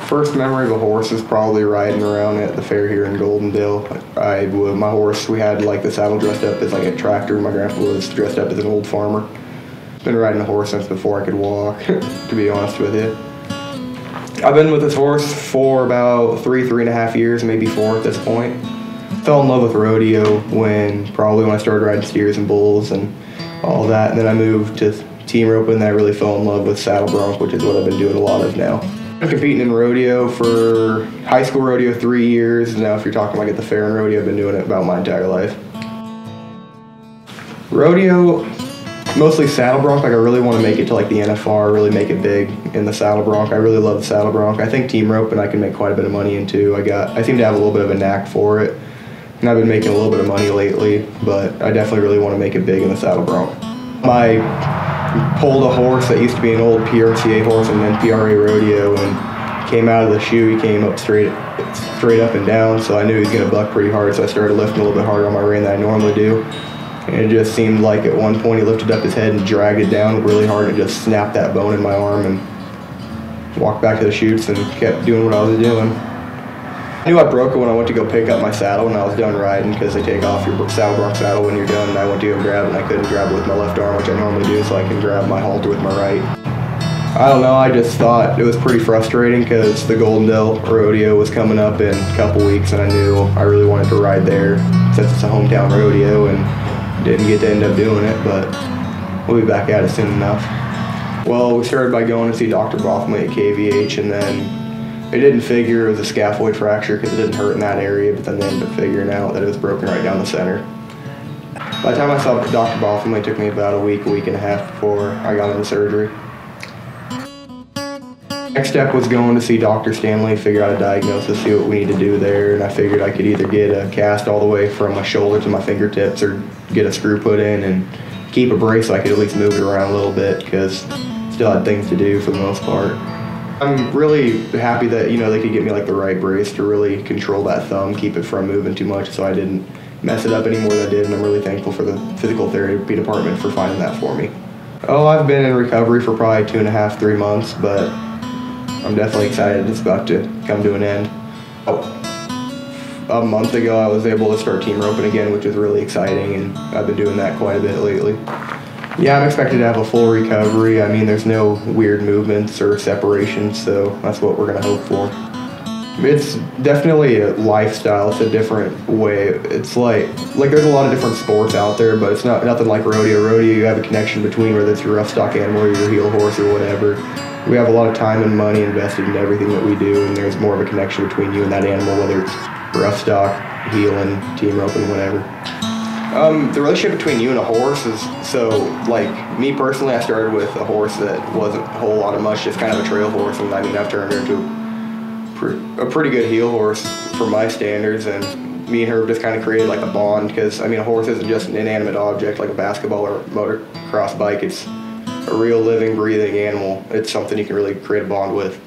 First memory of a horse is probably riding around at the fair here in Goldendale. My horse, we had like the saddle dressed up as like a tractor. My grandpa was dressed up as an old farmer. Been riding a horse since before I could walk, to be honest with you. I've been with this horse for about 3.5 years, maybe 4 at this point. Fell in love with rodeo when I started riding steers and bulls and all that. And then I moved to team roping, and I really fell in love with saddle bronc, which is what I've been doing a lot of now. I've been competing in rodeo for high school rodeo 3 years. Now if you're talking like at the fair and rodeo, I've been doing it about my entire life. Rodeo, mostly saddle bronc. Like I really want to make it to like the NFR, really make it big in the saddle bronc. I really love the saddle bronc. I think team roping I can make quite a bit of money in too. I seem to have a little bit of a knack for it. And I've been making a little bit of money lately, but I definitely really want to make it big in the saddle bronc. I pulled a horse that used to be an old PRCA horse and then NPRA rodeo, and came out of the shoe. He came up straight up and down, so I knew he was going to buck pretty hard, so I started lifting a little bit harder on my rein than I normally do. And it just seemed like at one point he lifted up his head and dragged it down really hard and just snapped that bone in my arm, and walked back to the chutes and kept doing what I was doing. I knew I broke it when I went to go pick up my saddle when I was done riding, because they take off your saddle bronc saddle when you're done, and I went to go grab it and I couldn't grab it with my left arm, which I normally do, so I can grab my halter with my right. I don't know, I just thought it was pretty frustrating because the Goldendale Rodeo was coming up in a couple weeks, and I knew I really wanted to ride there since it's a hometown rodeo, and didn't get to end up doing it, but we'll be back at it soon enough. Well, we started by going to see Dr. Botham at KVH, and then they didn't figure it was a scaphoid fracture because it didn't hurt in that area, but then they ended up figuring out that it was broken right down the center. By the time I saw Dr. Botham, it took me about a week and a half before I got into surgery. Next step was going to see Dr. Stanley, figure out a diagnosis, see what we need to do there, and I figured I could either get a cast all the way from my shoulder to my fingertips or get a screw put in and keep a brace so I could at least move it around a little bit, because still had things to do for the most part. I'm really happy that, they could get me like the right brace to really control that thumb, keep it from moving too much, so I didn't mess it up any more than I did, and I'm really thankful for the physical therapy department for finding that for me. Oh, I've been in recovery for probably 2.5, 3 months, but I'm definitely excited it's about to come to an end. A month ago I was able to start team roping again, which is really exciting, and I've been doing that quite a bit lately. Yeah, I'm expected to have a full recovery. I mean, there's no weird movements or separations, so that's what we're going to hope for. It's definitely a lifestyle. It's a different way. It's like there's a lot of different sports out there, but it's nothing like rodeo. Rodeo, you have a connection between whether it's your rough stock animal or your heel horse or whatever. We have a lot of time and money invested in everything that we do, and there's more of a connection between you and that animal, whether it's rough stock, heeling, team roping, whatever. The relationship between you and a horse is, so like me personally, I started with a horse that wasn't a whole lot of much, just kind of a trail horse, and I mean I've turned her into a pretty good heel horse for my standards, and me and her just kind of created like a bond, because I mean a horse isn't just an inanimate object like a basketball or motocross bike. It's a real living, breathing animal. It's something you can really create a bond with.